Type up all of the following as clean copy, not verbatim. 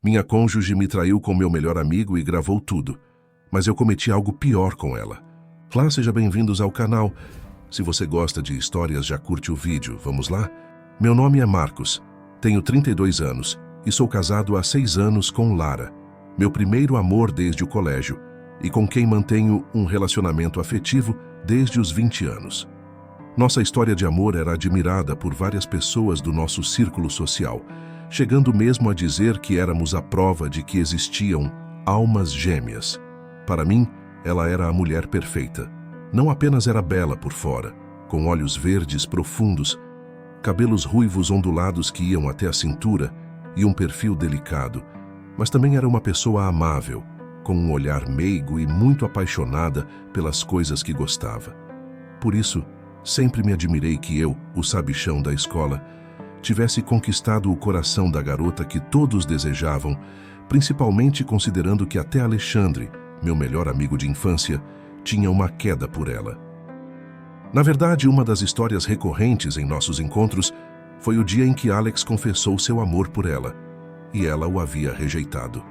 Minha cônjuge me traiu com meu melhor amigo e gravou tudo. Mas eu cometi algo pior com ela. Olá, sejam bem-vindos ao canal. Se você gosta de histórias, já curte o vídeo. Vamos lá? Meu nome é Marcos, tenho 32 anos e sou casado há 6 anos com Lara, meu primeiro amor desde o colégio e com quem mantenho um relacionamento afetivo desde os 20 anos. Nossa história de amor era admirada por várias pessoas do nosso círculo social, chegando mesmo a dizer que éramos a prova de que existiam almas gêmeas. Para mim, ela era a mulher perfeita. Não apenas era bela por fora, com olhos verdes profundos, cabelos ruivos ondulados que iam até a cintura e um perfil delicado, mas também era uma pessoa amável, com um olhar meigo e muito apaixonada pelas coisas que gostava. Por isso, sempre me admirei que eu, o sabichão da escola, tivesse conquistado o coração da garota que todos desejavam, principalmente considerando que até Alexandre, meu melhor amigo de infância, tinha uma queda por ela. Na verdade, uma das histórias recorrentes em nossos encontros foi o dia em que Alex confessou seu amor por ela, e ela o havia rejeitado.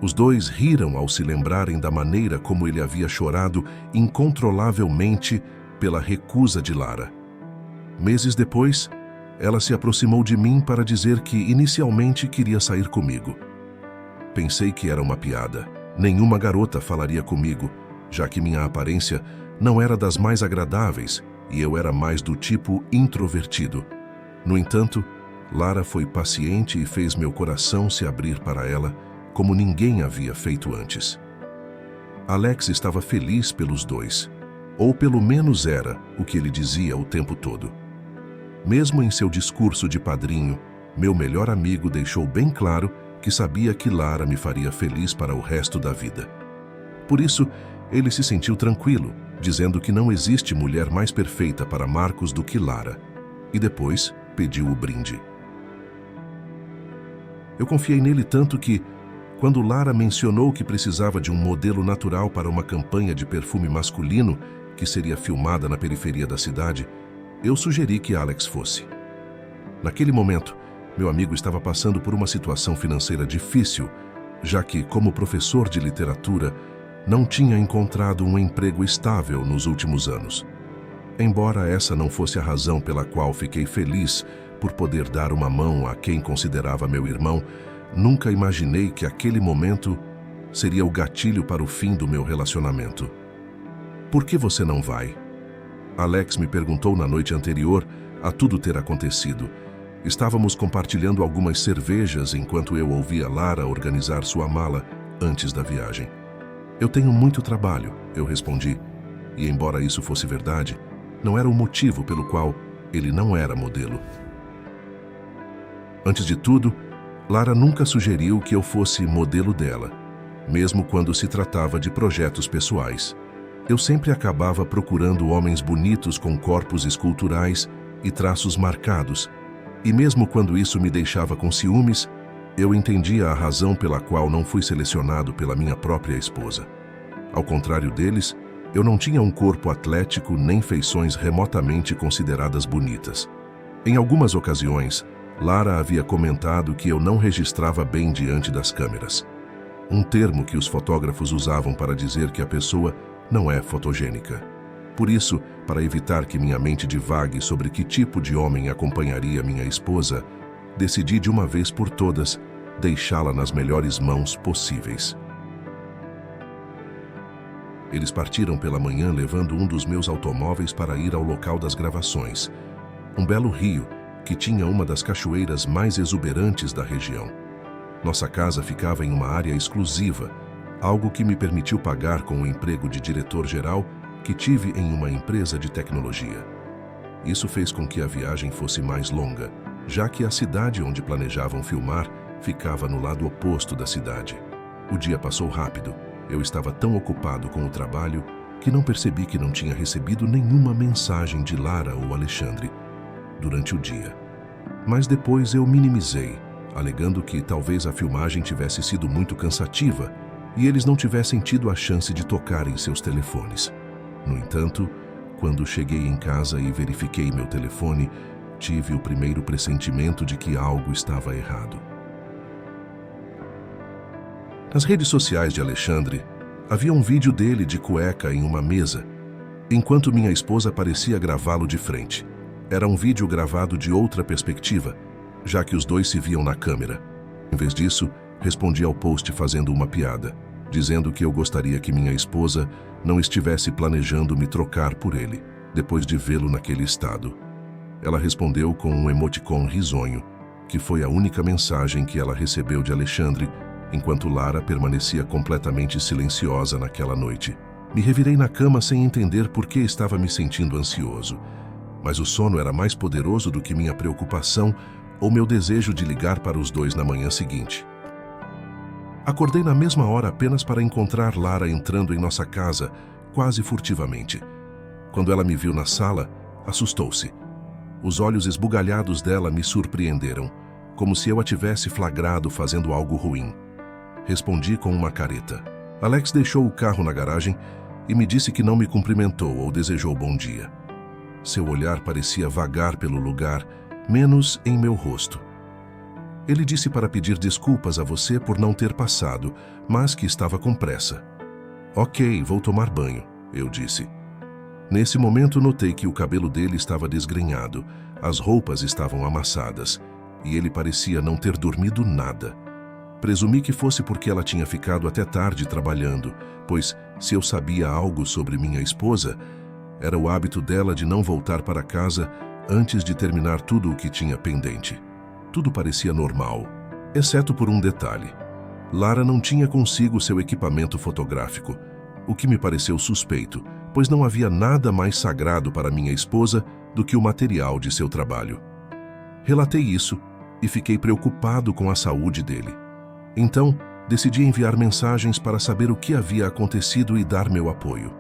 Os dois riram ao se lembrarem da maneira como ele havia chorado incontrolavelmente pela recusa de Lara. Meses depois, ela se aproximou de mim para dizer que inicialmente queria sair comigo. Pensei que era uma piada. Nenhuma garota falaria comigo, já que minha aparência não era das mais agradáveis e eu era mais do tipo introvertido. No entanto, Lara foi paciente e fez meu coração se abrir para ela como ninguém havia feito antes. Alex estava feliz pelos dois, ou pelo menos era o que ele dizia o tempo todo. Mesmo em seu discurso de padrinho, meu melhor amigo deixou bem claro que sabia que Lara me faria feliz para o resto da vida. Por isso, ele se sentiu tranquilo, dizendo que não existe mulher mais perfeita para Marcos do que Lara, e depois pediu o brinde. Eu confiei nele tanto que, quando Lara mencionou que precisava de um modelo natural para uma campanha de perfume masculino que seria filmada na periferia da cidade, eu sugeri que Alex fosse. Naquele momento, meu amigo estava passando por uma situação financeira difícil, já que, como professor de literatura, não tinha encontrado um emprego estável nos últimos anos. Embora essa não fosse a razão pela qual fiquei feliz por poder dar uma mão a quem considerava meu irmão, nunca imaginei que aquele momento seria o gatilho para o fim do meu relacionamento. Por que você não vai? Alex me perguntou na noite anterior a tudo ter acontecido. Estávamos compartilhando algumas cervejas enquanto eu ouvia Lara organizar sua mala antes da viagem. Eu tenho muito trabalho, eu respondi, e embora isso fosse verdade, não era o motivo pelo qual ele não era modelo. Antes de tudo, Lara nunca sugeriu que eu fosse modelo dela, mesmo quando se tratava de projetos pessoais. Eu sempre acabava procurando homens bonitos com corpos esculturais e traços marcados, e mesmo quando isso me deixava com ciúmes, eu entendia a razão pela qual não fui selecionado pela minha própria esposa. Ao contrário deles, eu não tinha um corpo atlético nem feições remotamente consideradas bonitas. Em algumas ocasiões, Lara havia comentado que eu não registrava bem diante das câmeras. Um termo que os fotógrafos usavam para dizer que a pessoa não é fotogênica. Por isso, para evitar que minha mente divague sobre que tipo de homem acompanharia minha esposa, decidi de uma vez por todas deixá-la nas melhores mãos possíveis. Eles partiram pela manhã levando um dos meus automóveis para ir ao local das gravações, um belo rio que tinha uma das cachoeiras mais exuberantes da região. Nossa casa ficava em uma área exclusiva, algo que me permitiu pagar com o emprego de diretor-geral que tive em uma empresa de tecnologia. Isso fez com que a viagem fosse mais longa, já que a cidade onde planejavam filmar ficava no lado oposto da cidade. O dia passou rápido. Eu estava tão ocupado com o trabalho que não percebi que não tinha recebido nenhuma mensagem de Lara ou Alexandre durante o dia. Mas depois eu minimizei, alegando que talvez a filmagem tivesse sido muito cansativa e eles não tivessem tido a chance de tocar em seus telefones. No entanto, quando cheguei em casa e verifiquei meu telefone, tive o primeiro pressentimento de que algo estava errado. Nas redes sociais de Alexandre, havia um vídeo dele de cueca em uma mesa, enquanto minha esposa parecia gravá-lo de frente. Era um vídeo gravado de outra perspectiva, já que os dois se viam na câmera. Em vez disso, respondi ao post fazendo uma piada, dizendo que eu gostaria que minha esposa não estivesse planejando me trocar por ele, depois de vê-lo naquele estado. Ela respondeu com um emoticon risonho, que foi a única mensagem que ela recebeu de Alexandre, enquanto Lara permanecia completamente silenciosa naquela noite. Me revirei na cama sem entender por que estava me sentindo ansioso, mas o sono era mais poderoso do que minha preocupação ou meu desejo de ligar para os dois na manhã seguinte. Acordei na mesma hora apenas para encontrar Lara entrando em nossa casa, quase furtivamente. Quando ela me viu na sala, assustou-se. Os olhos esbugalhados dela me surpreenderam, como se eu a tivesse flagrado fazendo algo ruim. Respondi com uma careta. Alex deixou o carro na garagem e me disse que não me cumprimentou ou desejou bom dia. Seu olhar parecia vagar pelo lugar, menos em meu rosto. Ele disse para pedir desculpas a você por não ter passado, mas que estava com pressa. Ok, vou tomar banho, eu disse. Nesse momento notei que o cabelo dele estava desgrenhado, as roupas estavam amassadas, e ele parecia não ter dormido nada. Presumi que fosse porque ela tinha ficado até tarde trabalhando, pois, se eu sabia algo sobre minha esposa, era o hábito dela de não voltar para casa antes de terminar tudo o que tinha pendente. Tudo parecia normal, exceto por um detalhe. Lara não tinha consigo seu equipamento fotográfico, o que me pareceu suspeito, pois não havia nada mais sagrado para minha esposa do que o material de seu trabalho. Relatei isso e fiquei preocupado com a saúde dele. Então, decidi enviar mensagens para saber o que havia acontecido e dar meu apoio.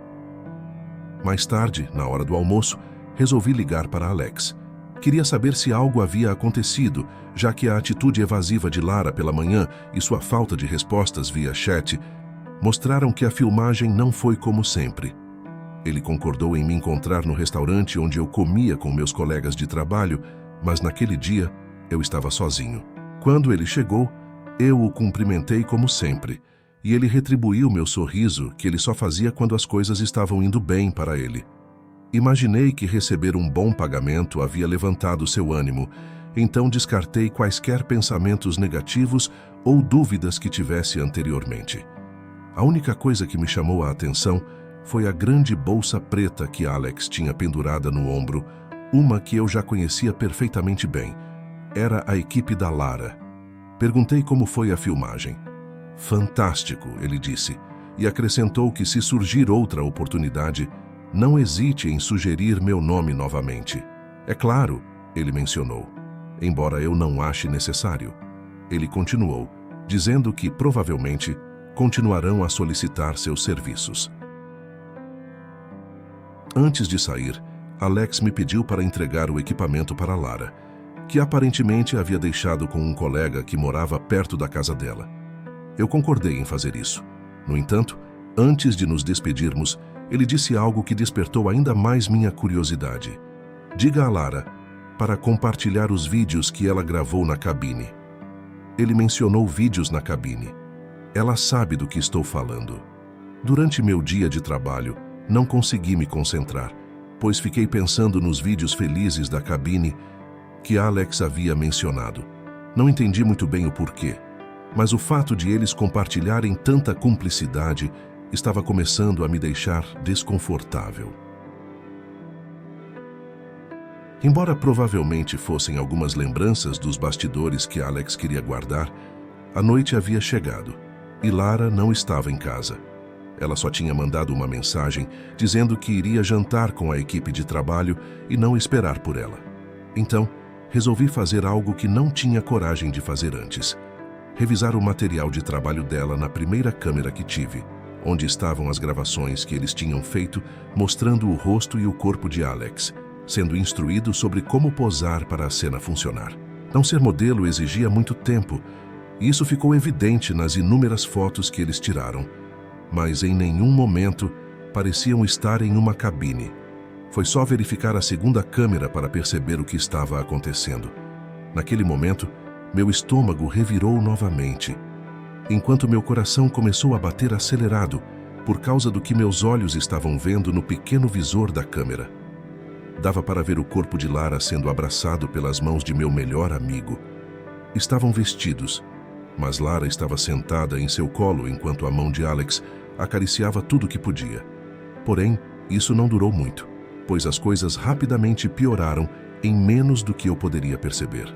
Mais tarde, na hora do almoço, resolvi ligar para Alex. Queria saber se algo havia acontecido, já que a atitude evasiva de Lara pela manhã e sua falta de respostas via chat mostraram que a filmagem não foi como sempre. Ele concordou em me encontrar no restaurante onde eu comia com meus colegas de trabalho, mas naquele dia eu estava sozinho. Quando ele chegou, eu o cumprimentei como sempre, e ele retribuiu meu sorriso, que ele só fazia quando as coisas estavam indo bem para ele. Imaginei que receber um bom pagamento havia levantado seu ânimo, então descartei quaisquer pensamentos negativos ou dúvidas que tivesse anteriormente. A única coisa que me chamou a atenção foi a grande bolsa preta que Alex tinha pendurada no ombro, uma que eu já conhecia perfeitamente bem. Era a equipe da Lara. Perguntei como foi a filmagem. Fantástico, ele disse, e acrescentou que se surgir outra oportunidade, não hesite em sugerir meu nome novamente. É claro, ele mencionou, embora eu não ache necessário. Ele continuou, dizendo que provavelmente continuarão a solicitar seus serviços. Antes de sair, Alex me pediu para entregar o equipamento para Lara, que aparentemente havia deixado com um colega que morava perto da casa dela. Eu concordei em fazer isso. No entanto, antes de nos despedirmos, ele disse algo que despertou ainda mais minha curiosidade. Diga a Lara para compartilhar os vídeos que ela gravou na cabine. Ele mencionou vídeos na cabine. Ela sabe do que estou falando. Durante meu dia de trabalho, não consegui me concentrar, pois fiquei pensando nos vídeos felizes da cabine que Alex havia mencionado. Não entendi muito bem o porquê, mas o fato de eles compartilharem tanta cumplicidade estava começando a me deixar desconfortável. Embora provavelmente fossem algumas lembranças dos bastidores que Alex queria guardar, a noite havia chegado e Lara não estava em casa. Ela só tinha mandado uma mensagem dizendo que iria jantar com a equipe de trabalho e não esperar por ela. Então, resolvi fazer algo que não tinha coragem de fazer antes. Revisar o material de trabalho dela na primeira câmera que tive, onde estavam as gravações que eles tinham feito mostrando o rosto e o corpo de Alex, sendo instruído sobre como posar para a cena funcionar. Não ser modelo exigia muito tempo, e isso ficou evidente nas inúmeras fotos que eles tiraram, mas em nenhum momento pareciam estar em uma cabine. Foi só verificar a segunda câmera para perceber o que estava acontecendo. Naquele momento, meu estômago revirou novamente. enquanto meu coração começou a bater acelerado por causa do que meus olhos estavam vendo no pequeno visor da câmera. Dava para ver o corpo de Lara sendo abraçado pelas mãos de meu melhor amigo. Estavam vestidos, mas Lara estava sentada em seu colo enquanto a mão de Alex acariciava tudo que podia. Porém, isso não durou muito, pois as coisas rapidamente pioraram em menos do que eu poderia perceber.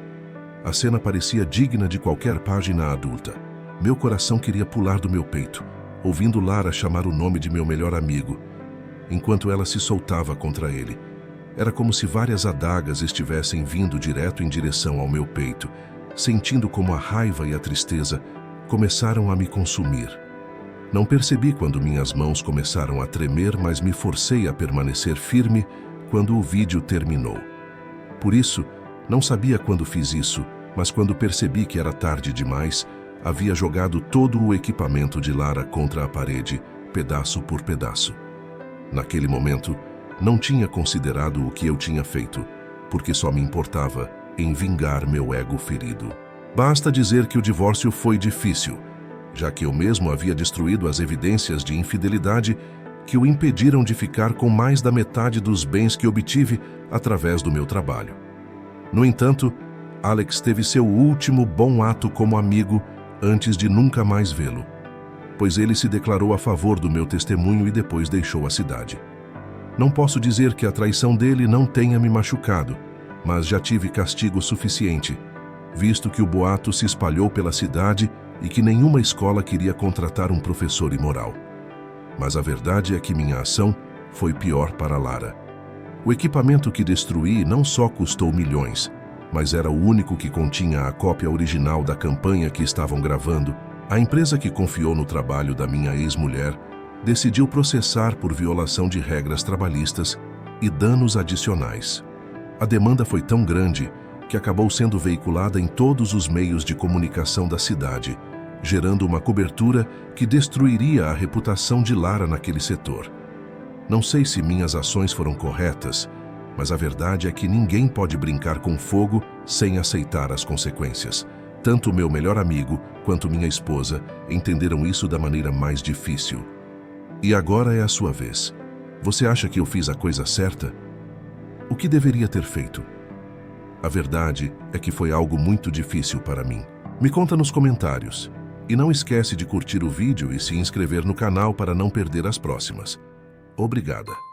A cena parecia digna de qualquer página adulta. Meu coração queria pular do meu peito, ouvindo Lara chamar o nome de meu melhor amigo, enquanto ela se soltava contra ele. Era como se várias adagas estivessem vindo direto em direção ao meu peito, sentindo como a raiva e a tristeza começaram a me consumir. Não percebi quando minhas mãos começaram a tremer, mas me forcei a permanecer firme quando o vídeo terminou. Por isso, não sabia quando fiz isso, mas quando percebi que era tarde demais, havia jogado todo o equipamento de Lara contra a parede, pedaço por pedaço. Naquele momento, não tinha considerado o que eu tinha feito, porque só me importava em vingar meu ego ferido. Basta dizer que o divórcio foi difícil, já que eu mesmo havia destruído as evidências de infidelidade que o impediram de ficar com mais da metade dos bens que obtive através do meu trabalho. No entanto, Alex teve seu último bom ato como amigo antes de nunca mais vê-lo, pois ele se declarou a favor do meu testemunho e depois deixou a cidade. Não posso dizer que a traição dele não tenha me machucado, mas já tive castigo suficiente, visto que o boato se espalhou pela cidade e que nenhuma escola queria contratar um professor imoral. Mas a verdade é que minha ação foi pior para Lara. O equipamento que destruí não só custou milhões, mas era o único que continha a cópia original da campanha que estavam gravando. A empresa que confiou no trabalho da minha ex-mulher decidiu processar por violação de regras trabalhistas e danos adicionais. A demanda foi tão grande que acabou sendo veiculada em todos os meios de comunicação da cidade, gerando uma cobertura que destruiria a reputação de Lara naquele setor. Não sei se minhas ações foram corretas, mas a verdade é que ninguém pode brincar com fogo sem aceitar as consequências. Tanto meu melhor amigo quanto minha esposa entenderam isso da maneira mais difícil. E agora é a sua vez. Você acha que eu fiz a coisa certa? O que deveria ter feito? A verdade é que foi algo muito difícil para mim. Me conta nos comentários. E não esquece de curtir o vídeo e se inscrever no canal para não perder as próximas. Obrigada.